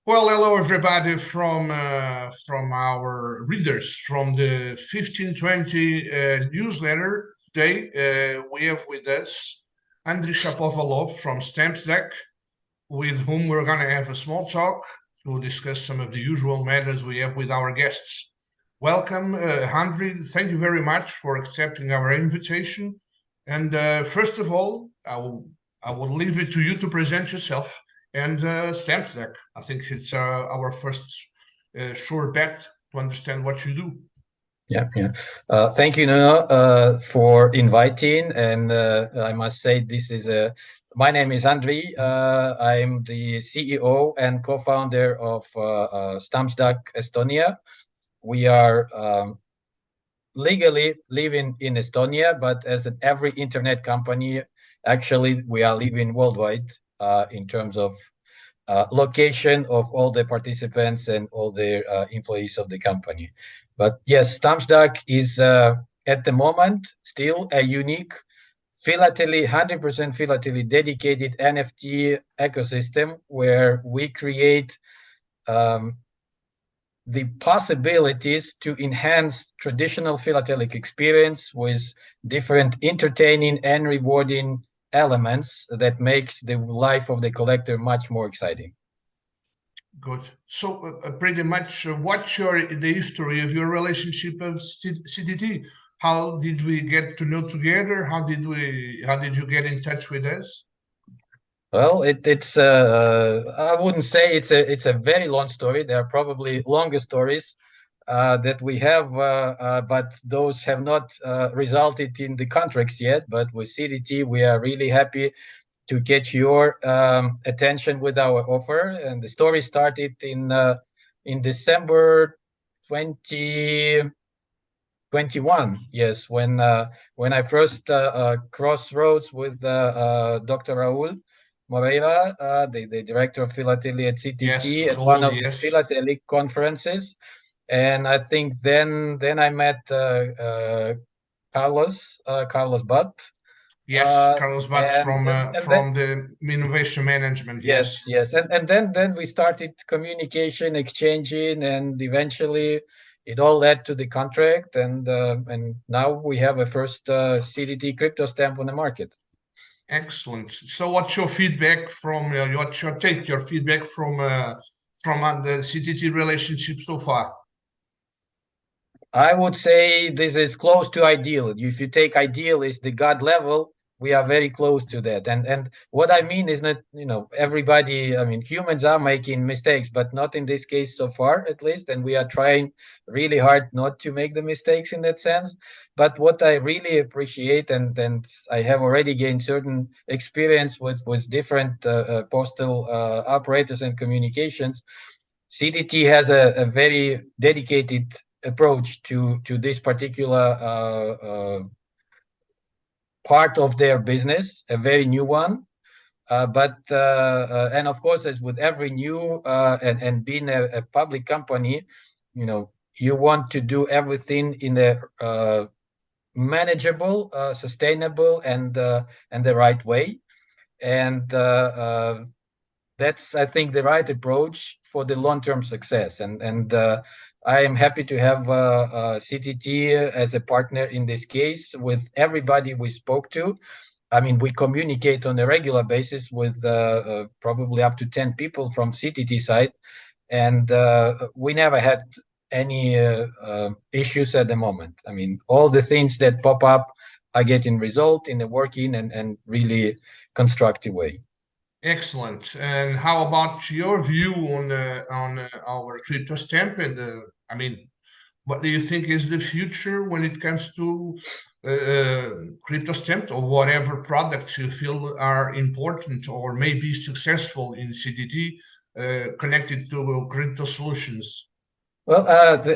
Well, hello everybody from our readers from the 1520 newsletter. Today we have with us Andrii Shapovalov from Stampsdaq, with whom we're going to have a small talk to discuss some of the usual matters we have with our guests. Welcome, Andrii. Thank you very much for accepting our invitation. And first of all, I will leave it to you to present yourself and Stampsdaq. I think it's our first sure bet to understand what you do. Yeah. Thank you, Nuno, for inviting. And I must say, my name is Andrii. I'm the CEO and co-founder of Stampsdaq Estonia. We are legally living in Estonia, but as every internet company, actually, we are living worldwide in terms of location of all the participants and all the employees of the company. But yes, Stampsdaq is at the moment still a unique philately, 100% philately dedicated NFT ecosystem where we create the possibilities to enhance traditional philatelic experience with different entertaining and rewarding elements that makes the life of the collector much more exciting. Good. So pretty much, what's the history of your relationship with CDT? How did we get to know together? How did you get in touch with us? Well, it's I wouldn't say it's a very long story. There are probably longer stories that we have, but those have not resulted in the contracts yet. But with CDT, we are really happy to get your attention with our offer. And the story started in December 2021. Yes, when I first crossroads with Dr. Raul Moreira, the director of philately at CTT, Yes, at one Raul, of the yes. philatelic conferences. And I think then I met Carlos Butt. Yes, Carlos Bach And then from the innovation management. Yes, yes, and then we started communication, exchanging, and eventually it all led to the contract, and now we have a first CDT crypto stamp on the market. excellent. So, what's your feedback from your feedback from the CTT relationship so far? I would say this is close to ideal. If you take ideal is the God level, we are very close to that. And what I mean is not, everybody, I mean, humans are making mistakes, but not in this case so far, at least. And we are trying really hard not to make the mistakes in that sense. But what I really appreciate, and I have already gained certain experience with different postal operators and communications, CDT has a very dedicated approach to this particular part of their business, a very new one. And of course, as with every new and being a public company, you want to do everything in a manageable, sustainable, and the right way. And that's, I think, the right approach for the long-term success. And I am happy to have CTT as a partner in this case with everybody we spoke to. I mean, we communicate on a regular basis with probably up to 10 people from CTT side, and we never had any issues at the moment. I mean, all the things that pop up are getting result in a working and really constructive way. Excellent. And how about your view on our crypto stamp? And I mean, what do you think is the future when it comes to crypto stamp or whatever products you feel are important or may be successful in CDT connected to crypto solutions? Well,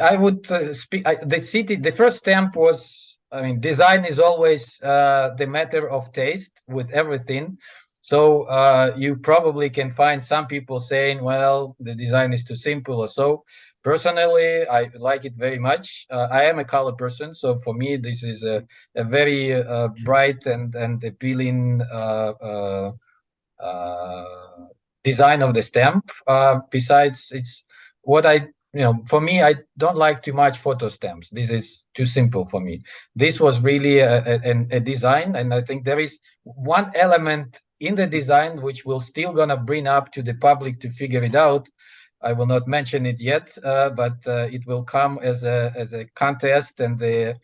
I would speak. The first stamp was. I mean, design is always the matter of taste with everything. So you probably can find some people saying, "Well, the design is too simple," or so. Personally, I like it very much. I am a color person, so for me, this is a very bright and appealing design of the stamp. Besides, it's what for me, I don't like too much photo stamps. This is too simple for me. This was really a design, and I think there is one element in the design which will still gonna bring up to the public to figure it out. I will not mention it yet, but it will come as a contest and a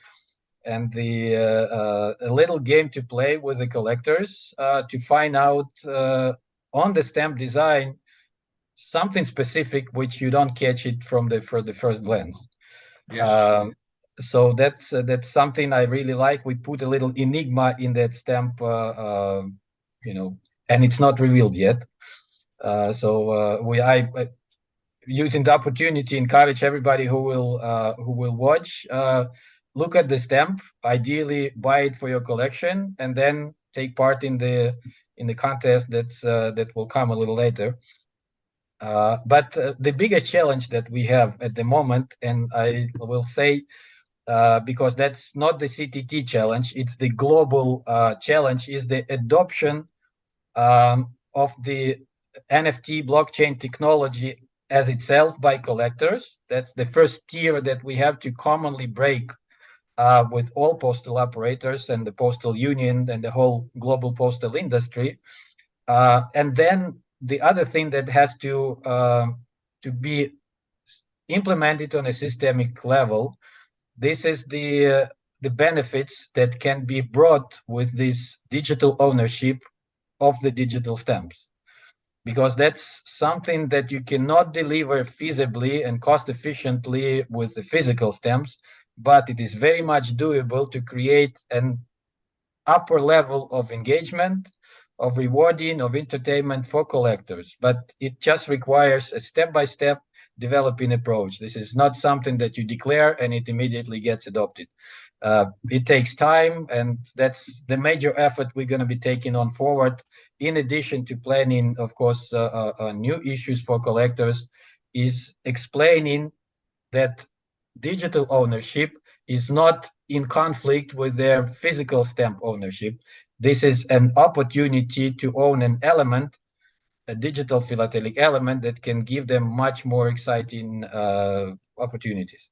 little game to play with the collectors to find out on the stamp design something specific which you don't catch it for the first glance. Yes. So that's something I really like. We put a little enigma in that stamp, and it's not revealed yet. I using the opportunity encourage everybody who will watch, look at the stamp, ideally buy it for your collection, and then take part in the contest that will come a little later. But the biggest challenge that we have at the moment, and I will say, because that's not the CTT challenge, it's the global challenge, is the adoption of the NFT blockchain technology as itself by collectors. That's the first tier that we have to commonly break with all postal operators and the postal union and the whole global postal industry. And then the other thing that has to be implemented on a systemic level, this is the benefits that can be brought with this digital ownership of the digital stamps, because that's something that you cannot deliver feasibly and cost efficiently with the physical stamps, but it is very much doable to create an upper level of engagement, of rewarding, of entertainment for collectors. But it just requires a step-by-step developing approach. This is not something that you declare and it immediately gets adopted. It takes time, and that's the major effort we're going to be taking on forward. In addition to planning, of course, new issues for collectors, is explaining that digital ownership is not in conflict with their physical stamp ownership. This is an opportunity to own an element, a digital philatelic element that can give them much more exciting opportunities.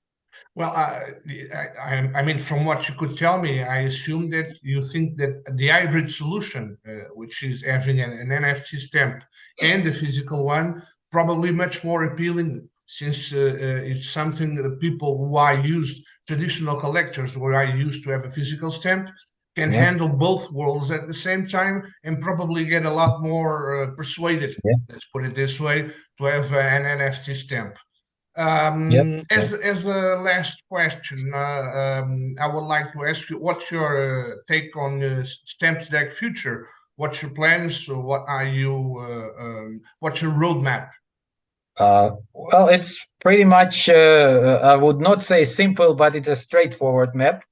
Well, I mean, from what you could tell me, I assume that you think that the hybrid solution, which is having an NFT stamp and a physical one, probably much more appealing, since it's something that people who are used, traditional collectors who are used to have a physical stamp, can Yeah, handle both worlds at the same time and probably get a lot more persuaded, yeah, let's put it this way, to have an NFT stamp. yeah, yeah. As a last question, I would like to ask you, what's your take on Stampsdaq future? What's your plans? What are you? What's your roadmap? Well, it's pretty much, I would not say simple, but it's a straightforward map.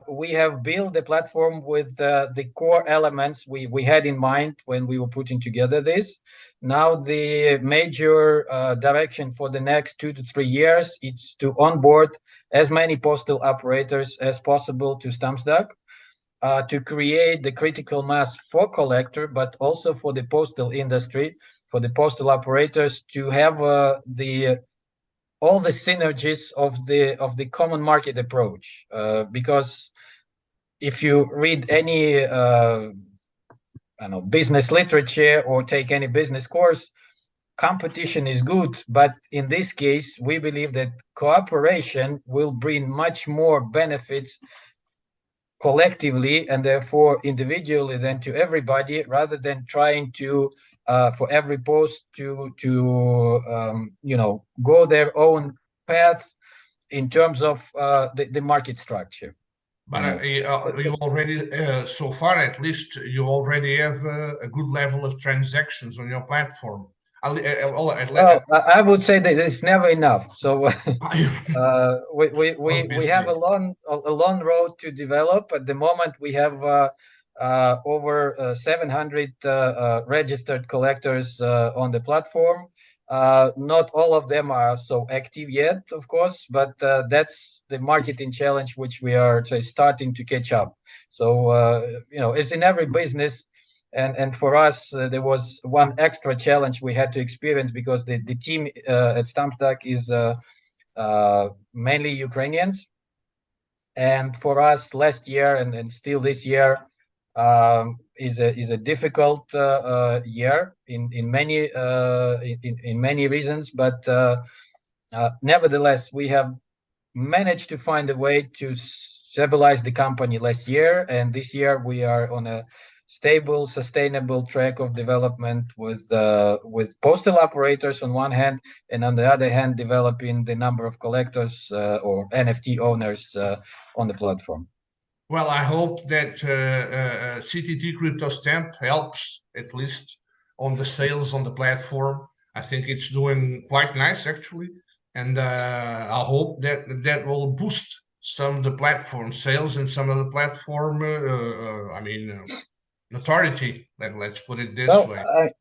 We have built the platform with the core elements we had in mind when we were putting together this. Now, the major direction for the next 2 to 3 years is to onboard as many postal operators as possible to Stampsdaq, to create the critical mass for collector, but also for the postal industry, for the postal operators to have the all the synergies of the common market approach, because if you read any I don't know, business literature or take any business course, competition is good, but in this case we believe that cooperation will bring much more benefits collectively and therefore individually than to everybody, rather than trying to for every post to go their own path in terms of the market structure. But But you already, so far at least, you already have a good level of transactions on your platform. well, I would say that it's never enough. So we have Obviously. a long road to develop. At the moment, we have over 700 registered collectors on the platform. Not all of them are so active yet, of course, but that's the marketing challenge which we are, say, starting to catch up. So as in every business, And for us, there was one extra challenge we had to experience because the team at Stampsdaq is mainly Ukrainians. And for us, last year and still this year is a difficult year in many reasons. But nevertheless, we have managed to find a way to stabilize the company last year, and this year we are on a stable, sustainable track of development with postal operators on one hand, and on the other hand, developing the number of collectors or NFT owners on the platform. Well, I hope that CTT Crypto Stamp helps at least on the sales on the platform. I think it's doing quite nice actually, and I hope that that will boost some of the platform sales and some of the platform. Notoriety. Let's put it this Well, way.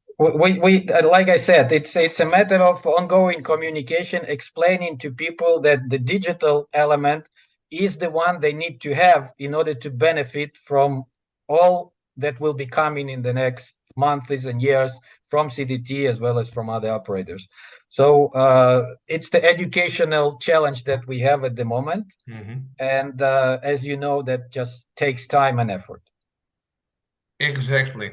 we like I said, it's a matter of ongoing communication, explaining to people that the digital element is the one they need to have in order to benefit from all that will be coming in the next months and years from CTT as well as from other operators. So it's the educational challenge that we have at the moment, and as you know, that just takes time and effort. Exactly.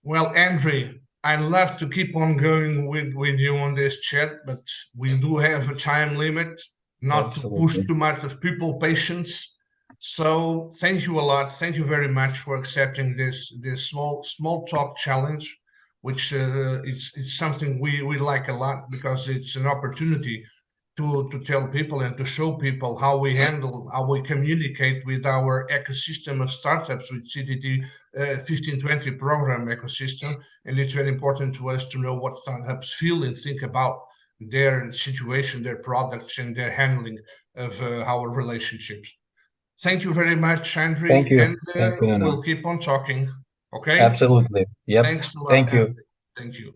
Well, Andrii, I'd love to keep on going with you on this chat, but we do have a time limit, not to push Absolutely. too much of people patience. So thank you a lot. Thank you very much for accepting this small talk challenge, which it's something we like a lot because it's an opportunity to tell people and to show people how we handle, how we communicate with our ecosystem of startups with CTT 1520 program ecosystem. And it's very important to us to know what startups feel and think about their situation, their products, and their handling of our relationships. Thank you very much, Andrii, Thank you. and Thank you, Nuno. we'll keep on talking. Okay? Absolutely. Yep. Thanks a lot, Thank you. Andrii. Thank you.